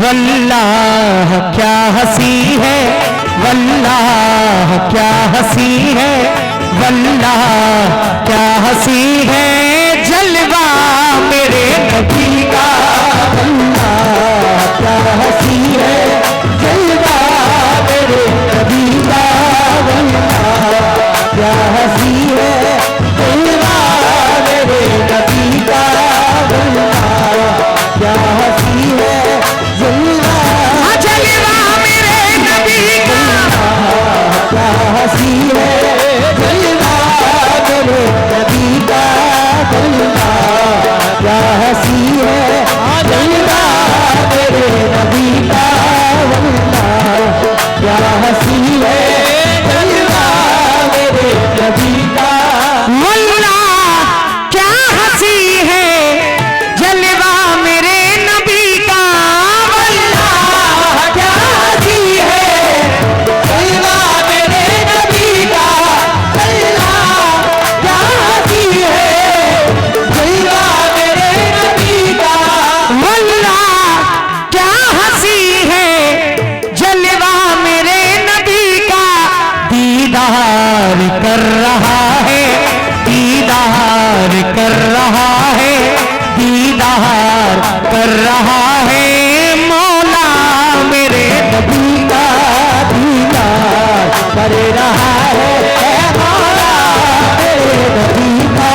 वल्लाह क्या हंसी है, वल्लाह क्या हंसी है, वल्लाह क्या हंसी है जलवा मेरे नबी का। वल्लाह क्या हंसी है जलवा मेरे नबी का। वल्लाह क्या हंसी है जलवा मेरे नबी का। वल्लाह क्या हंसी है जलवा मेरे नबी का। क्या हंसी है जलवा मेरे नबी का। क्या हंसी है जलवा मेरे नबी का। क्या हंसी है जलवा मेरे नबी का। वल्लाह क्या हंसी है जलवा मेरे नबी का। वल्लाह क्या हंसी है जलवा मेरे नबी का। वल्लाह क्या हंसी है जलवा मेरे नबी का। वल्लाह क्या हंसी है जलवा मेरे नबी का। दीदार कर रहा है, दीदार कर रहा है, दीदार कर रहा है मौला मेरे नबी का। दीदार कर रहा है मौला मेरे नबी का।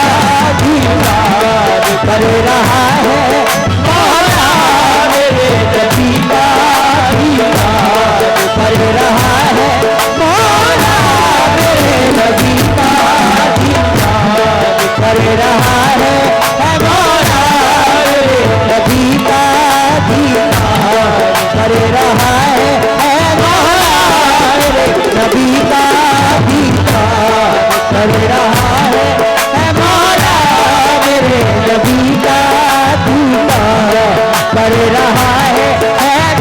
दीदार कर रहा है मौला मेरे नबी का। दीदार कर रहा है मौला मेरे नबी का। दीदार कर रहा है मौला मेरे नबी का। दीदार कर रहा है मौला मेरे नबी का। दीदार कर रहा है मौला मेरे नबी का। दीदार कर रहा है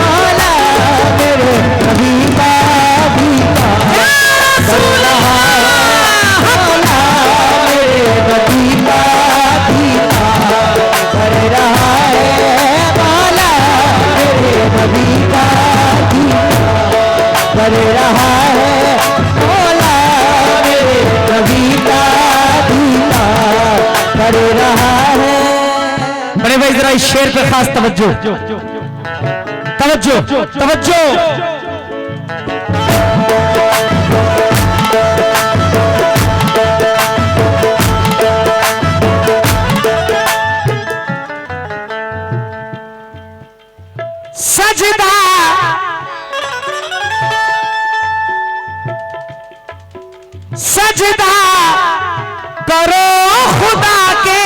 मौला मेरे नबी का। दीदार कर रहा है मौला मेरे नबी का। दीदार कर रहा है मौला मेरे नबी का। दीदार कर रहा है मौला मेरे नबी का। दीदार कर रहा है। बड़े भाई जरा इस शेर पे खास तवज्जो, तवज्जो, तवज्जो। सजदा सजदा करो खुदा के,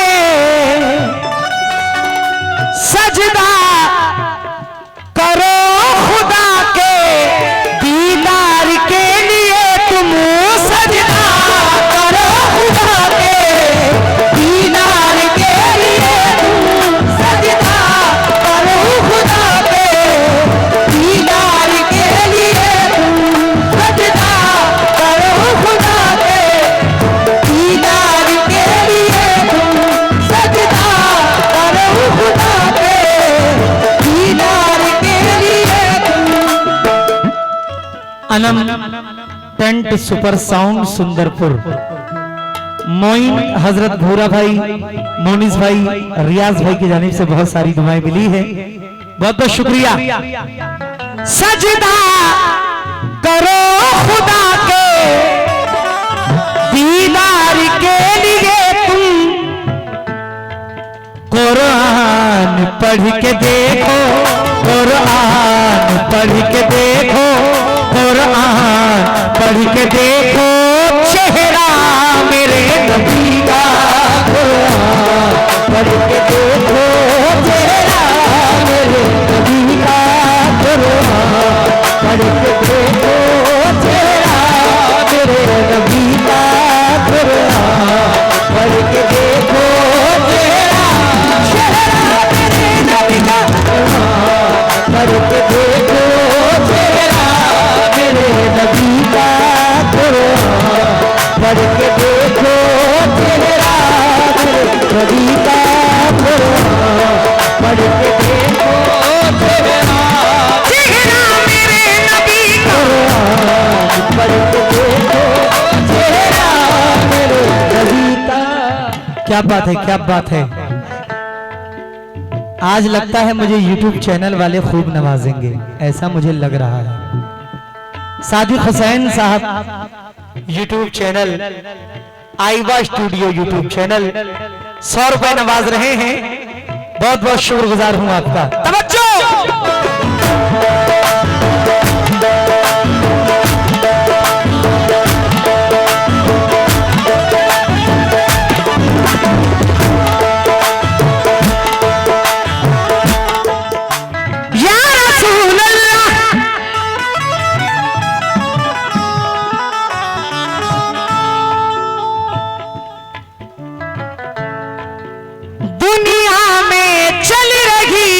सजदा करो खुदा के दीदार के लिए। तुम सजदा करो खुदा के दीदार के लिए। तुम सजदा करो खुदा के दीदार के लिए। तुम सजदा करो खुदा के दीदार के लिए। तुम सजदा करो खुदा के दीदार के लिए। Anam tent super sound Sundarpur, Moin Hazrat Bhura भाई, मोनिस भाई, रियाज भाई की जानिब से बहुत सारी दुआएं मिली है, बहुत बहुत शुक्रिया। सजदा करो खुदा के दीदार के लिए। तुम कुरान पढ़ के देखो, कुरान पढ़ के देखो, कुरान पढ़ के देखो चेहरा मेरे नबी का। कुरान पढ़ के देखो चेहरा मेरे नबी का। कुरान पढ़ के देखो चेहरा मेरे नबी का। कुरान पढ़ के देखो चेहरा मेरे नबी का। पढ़ के देखो चेहरा मेरे नबी का। कुरान पढ़ के देखो चेहरा मेरे नबी का। कुरान पढ़ के देखो चेहरा क्या बात है, क्या बात है। आज लगता है मुझे YouTube चैनल वाले खूब नवाजेंगे, ऐसा मुझे लग रहा है। Sadiq Hussain sahab YouTube channel, Aiwa studio YouTube channel 100 रुपए नवाज रहे हैं। बहुत बहुत शुक्रगुजार हूं आपका। तवज्जो। दुनिया में चल रही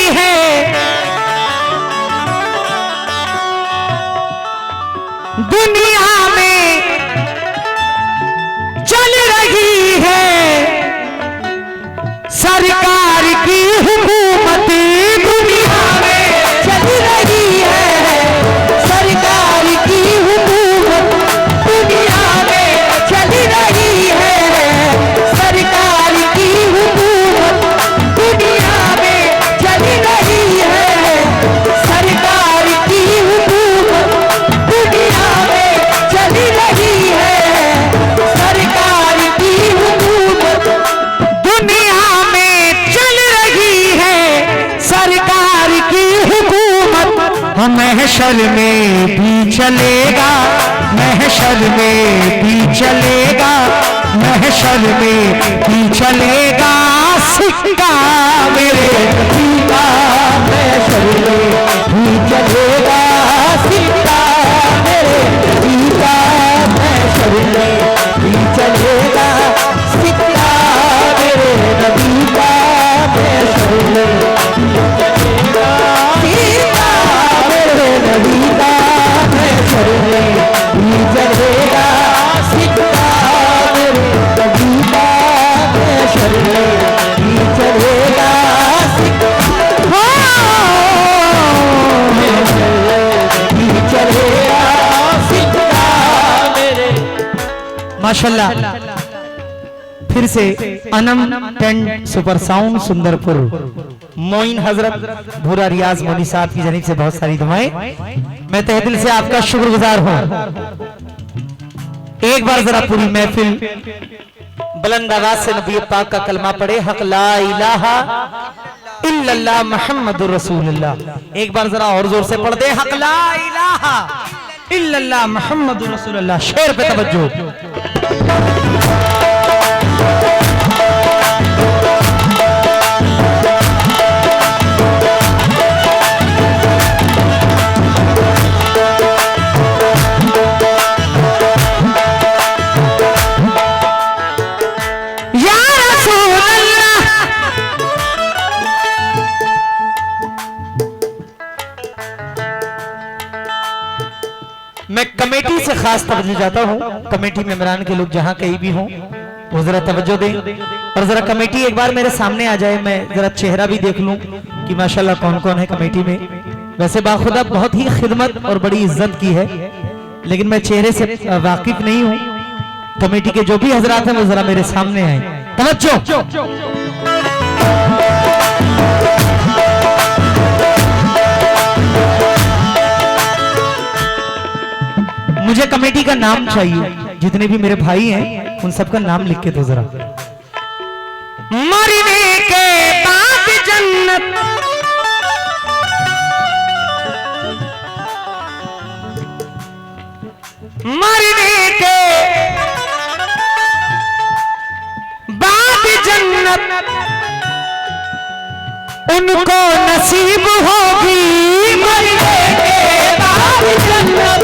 है सरकार की हुकूमत, दुनिया में चल रही है सरकार की हुकूमत, दुनिया में चल रही है सरकार की हुकूमत, दुनिया में चल रही है सरकार की हुकूमत, दुनिया में चल रही है सरकार की हुकूमत, दुनिया में चल रही है सरकार की हुकूमत। महशर में भी चलेगा, महशर में भी चलेगा, महशर में भी चलेगा सिक्का मेरे सिक्का, महशर में भी चलेगा सिक्का मेरे सिक्का, महशर में भी चलेगा सिक्का मेरे नबी का, महशर में चलेगा सिक्का मेरे नबी का, महशर में भी चलेगा सिक्का मेरे नबी का, महशर में भी चलेगा सिक्का, भी चलेगा सिक्का मेरे। माशाल्लाह, फिर से Anam tent super sound Sundarpur, Moin Hazrat Bhura रियाज मोनी साहब की जानिब से बहुत सारी दुआएं। मैं तहे दिल से आपका शुक्रगुजार हूं। एक बार जरा पूरी महफिल बुलंद आवाज से नबी पाक का कलमा पढ़े, हक ला इलाहा इल्लल्लाह मुहम्मदुर रसूलुल्लाह। एक बार जरा और जोर से पढ़ दे, हक ला इलाहा इल्लल्लाह मुहम्मदुर रसूलुल्लाह। शेर पे तवज्जो। मैं कमेटी से खास तवज्जो चाहता हूँ, कमेटी मेंबरान के लोग जहाँ कहीं भी हों वो जरा तवज्जो दें और जरा कमेटी एक बार मेरे सामने आ जाए, मैं जरा चेहरा भी देख लूं कि माशाल्लाह कौन कौन है कमेटी में। वैसे बाखुदा बहुत ही खिदमत और बड़ी इज्जत की है, लेकिन मैं चेहरे से वाकिफ नहीं हूँ। कमेटी के जो भी हजरात हैं वो जरा मेरे सामने आए। तवज्जो। मुझे कमेटी का नाम चाहिए, जितने भी मेरे भाई हैं उन सबका नाम लिख के दो जरा। मरने के बाद जन्नत, मरने के बाद जन्नत उनको नसीब होगी, मरने के बाद जन्नत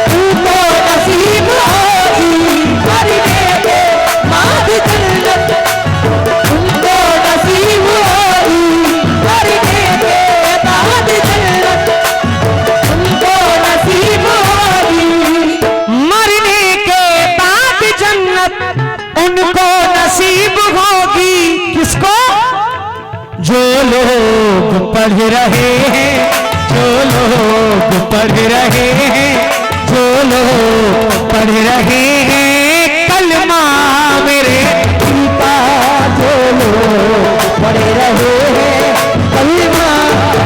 उनको नसीब होगी, मरने के बाद जन्नत उनको नसीब होगी, मरने के बाद जन्नत उनको नसीब होगी, मरने के बाद जन्नत उनको नसीब होगी। किसको? जो लोग पढ़ रहे हैं, जो लोग पढ़ रहे हैं, जो लोग पढ़ रहे हैं कलमा मेरे दिल का, लोग पड़े रहे हैं कलमा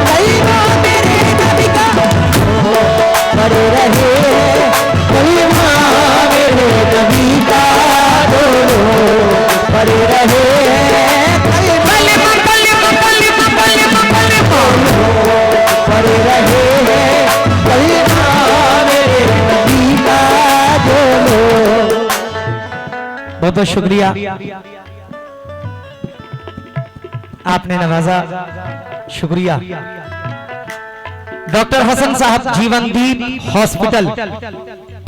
कलमा मेरे नबी का पड़े रहे हैं कलमा मेरे नबी का जो लोग पड़े रहे हैं कलमा कलमा कलमा कलमा कलमा पड़े रहे हैं कलमा मेरे नबी का जो लोग। बहुत बहुत शुक्रिया, आपने नवाजा, शुक्रिया। डॉक्टर हसन साहब, जीवनदीप हॉस्पिटल,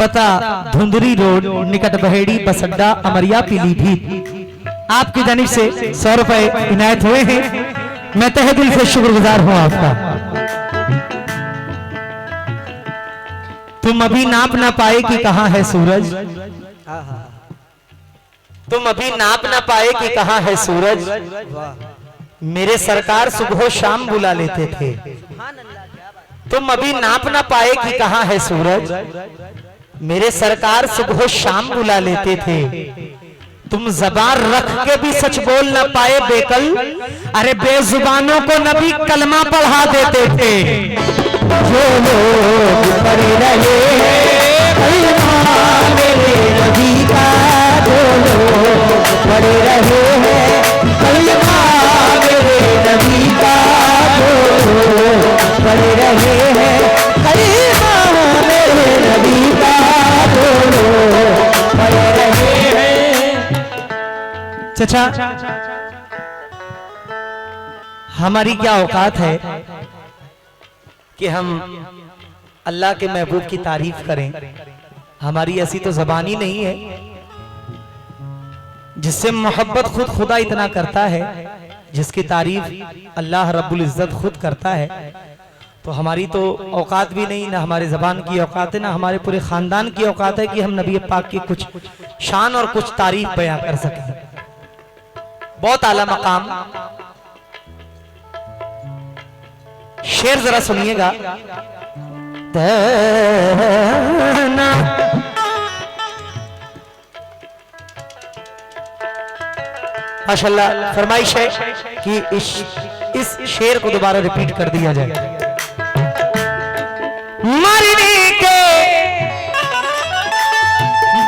पता धुंधरी रोड, निकट बहेड़ी, बसड्डा, अमरिया, पीलीभीत। आपकी जानिब से 100 रुपए इनायत हुए हैं। मैं तहे दिल से शुक्रगुजार हूं आपका। तुम अभी नाप ना पाए कि कहां है सूरज, तुम अभी नाप ना पाए कि कहां है सूरज, मेरे सरकार सुबह शाम बुला लेते थे। तुम अभी नाप ना पाए कि कहां है सूरज, मेरे सरकार सुबह शाम बुला लेते थे। तुम ज़बान रख के भी सच बोल ना पाए बेकल, अरे बेजुबानों को नबी कलमा पढ़ा देते थे। जो लोग पढ़े रहे कलमा मेरे नबी का, जो लोग पढ़े रहे हैं कलमा मेरे नबी का, जो लोग पढ़े रहे हैं कलमा मेरे नबी का, जो लोग पढ़े रहे हैं। चचा, हमारी क्या औकात है कि हम अल्लाह के महबूब की तारीफ करें। हमारी ऐसी तो जबान ही नहीं है। जिससे मोहब्बत खुद खुदा इतना करता है, जिसकी तारीफ अल्लाह रब्बुल इज्जत खुद करता है, तो हमारी तो औकात भी नहीं, ना हमारे जबान की औकात है, ना हमारे पूरे खानदान की औकात है कि हम नबी पाक की कुछ शान और कुछ तारीफ बयां कर सकें। बहुत आला मकाम। शेर जरा सुनिएगा। माशाल्लाह, फरमाइश है कि इस शेर को दोबारा रिपीट कर दिया जाए। मरने के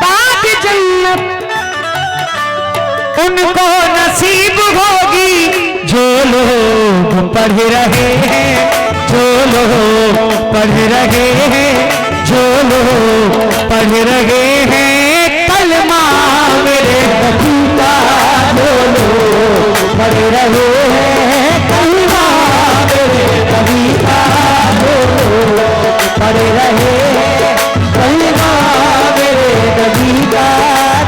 बाद जन्नत उनको नसीब होगी जो लोग पढ़ रहे हैं, जो लोग पढ़ रहे हैं, जो लोग पढ़ रहे हैं कलमा मेरे नबी का, जो लोग पढ़ रहे हैं कलमा मेरे नबी का, जो लोग पढ़ रहे हैं कलमा मेरे नबी का,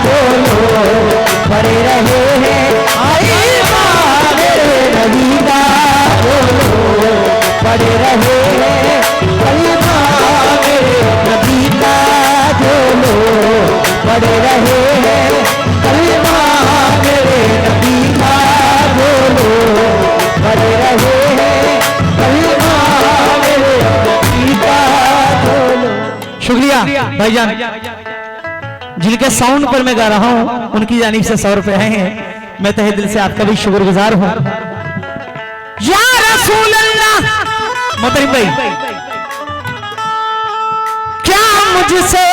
जो लोग पढ़ रहे हैं कलमा मेरे नबी का, जो लोग पढ़ रहे हैं कलमा मेरे नबी का, जो लोग पढ़ रहे हैं कलमा मेरे नबी का, जो लोग पढ़ रहे हैं कलमा मेरे नबी का, जो लोग। शुक्रिया भाईजान, जिनके साउंड पर मैं गा रहा हूं उनकी जानिब से 100 रुपए आए हैं। मैं तहे दिल से आपका भी शुक्रगुजार हूं। या रसूल अल्लाह, मोहतरम भाई, क्या मुझसे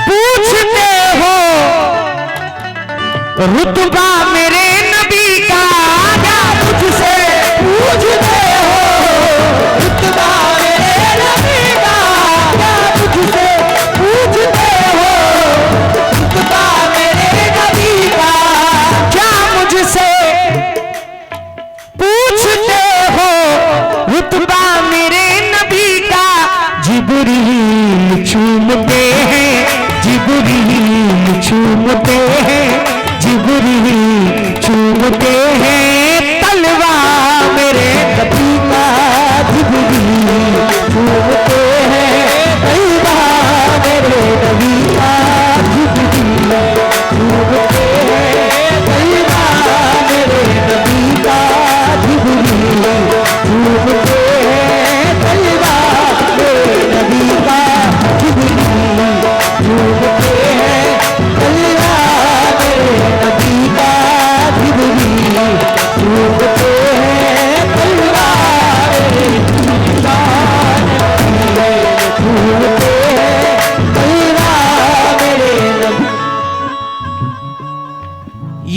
पूछते हो रुतबा मेरे नबी का, क्या मुझसे पूछते हो रुतबा मेरे नबी का, क्या मुझसे पूछते हो रुतबा मेरे नबी का, क्या मुझसे पूछते हो रुतबा मेरे नबी का। जिब्रील चूमते हैं, जिब्रील चूमते हैं, जिब्रील चूमते हैं तलवा मेरे नबी का, जिब्रील चूमते हैं तलवा मेरे नबी का, जिब्रील चूमते हैं तलवा मेरे नबी का, जिब्रील चूमते हैं तलवा मेरे नबी का, जिब्रील चूमते हैं तलवा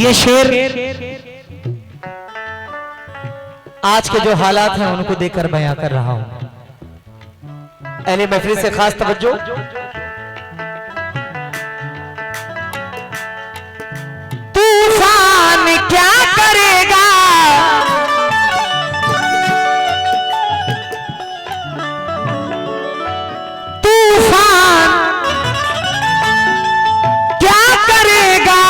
ये शेर आज के जो हालात हैं उनको देखकर बयां कर रहा हूं। अहले महफिल से खास तवज्जो। तूफान क्या करेगा, तूफान क्या करेगा,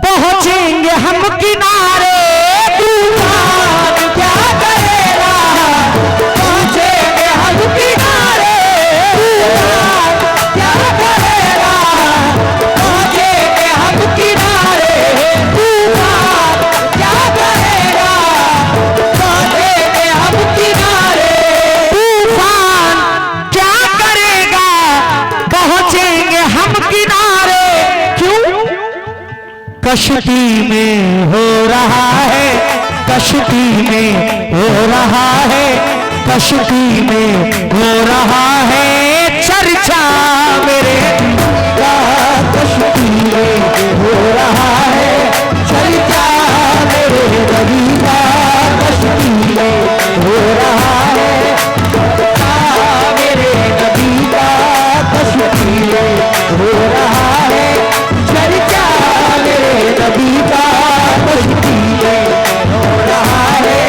पहुंचेंगे हम किनारे। तूफान क्या करेगा, पहुंचेंगे हम किनारे। तूफान क्या करेगा, पहुंचेंगे हम किनारे। तूफान क्या करेगा, पहुंचेंगे हम किनारे। तूफान क्या करेगा, पहुंचेंगे हम किनारे। क्यों? कश्ती में हो रहा है, कश्ती में हो रहा है, कश्ती में हो रहा है चर्चा मेरे का। कश्ती में हो रहा है चर्चा मेरे नबी का। कश्ती में हो रहा है चर्चा मेरे नबी का। कश्ती में हो रहा है चर्चा मेरे नबी का। कश्ती में हो रहा है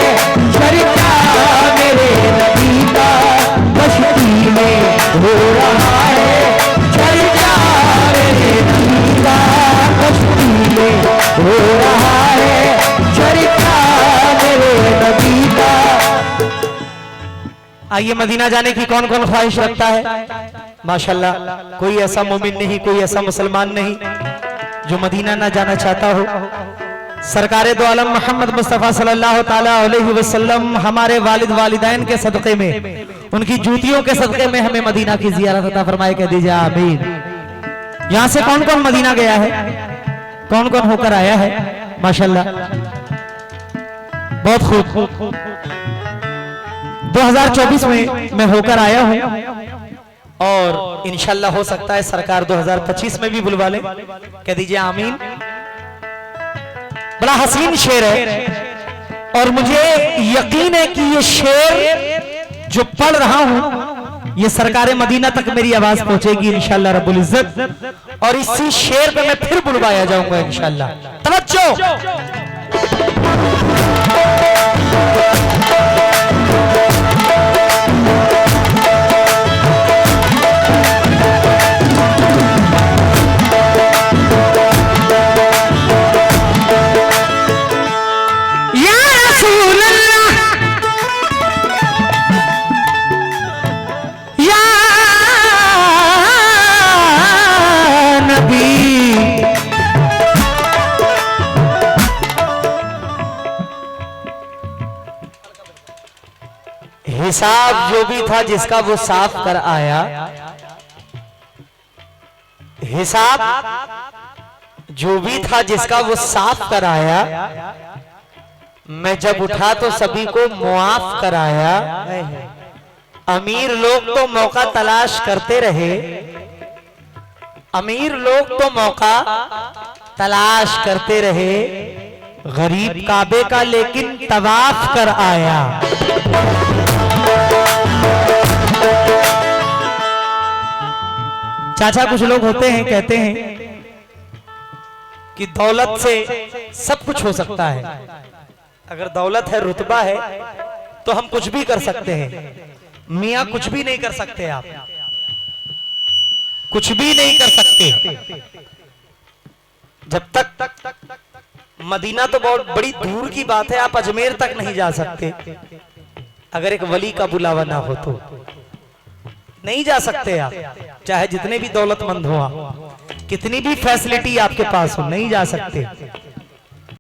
चर्चा मेरे नबी का। कश्ती में हो रहा है चर्चा मेरे नबी का। कश्ती में हो रहा है चर्चा मेरे नबी का। आइए, मदीना जाने की कौन कौन ख्वाहिश रखता है? माशाल्लाह, कोई ऐसा मोमिन नहीं, कोई ऐसा मुसलमान नहीं जो मदीना ना जाना चाहता हो। सरकारे दो आलम मोहम्मद मुस्तफ़ा सल्लल्लाहु ताला अलैहि वसल्लम हमारे वालिद वालिदैन के सदक़े में, उनकी जूतियों के सदक़े में हमें मदीना की ज़ियारत अता फरमाए। कह दीजिए आमीन। यहाँ से कौन कौन मदीना गया है, कौन कौन होकर आया है? माशाल्लाह, बहुत खूब। 2024 में मैं होकर आया हूँ और इंशाल्लाह हो सकता है सरकार 2025 में भी बुलवा ले। कह दीजिए आमीन। बड़ा हसीन शेर है और मुझे यकीन है कि ये शेर जो पढ़ रहा हूं ये सरकारे मदीना तक मेरी आवाज पहुंचेगी इंशाल्लाह रब्बुल इज्जत। और इसी शेर पे मैं फिर बुलवाया जाऊंगा इंशाल्लाह। तवज्जो। हिसाब जो भी था जिसका वो साफ कर आया, हिसाब जो भी था जिसका वो साफ कर आया। मैं जब उठा तो सभी को मुआफ कराया। अमीर लोग तो मौका तलाश करते रहे, अमीर लोग तो मौका तलाश करते रहे। गरीब काबे का लेकिन तवाफ कर आया। चाचा, कुछ लोग होते हैं कहते हैं कि दौलत से सब कुछ हो सकता है। अगर दौलत है, रुतबा है तो हम कुछ भी कर सकते हैं। मियां कुछ भी नहीं कर सकते, आप कुछ भी नहीं कर सकते। जब तक मदीना तो बहुत बड़ी दूर की बात है, आप अजमेर तक नहीं जा सकते। अगर एक वली का बुलावा ना हो तो नहीं जा सकते आप, चाहे जितने भी दौलतमंद हो आप, कितनी भी फैसिलिटी आपके पास हो, नहीं जा सकते।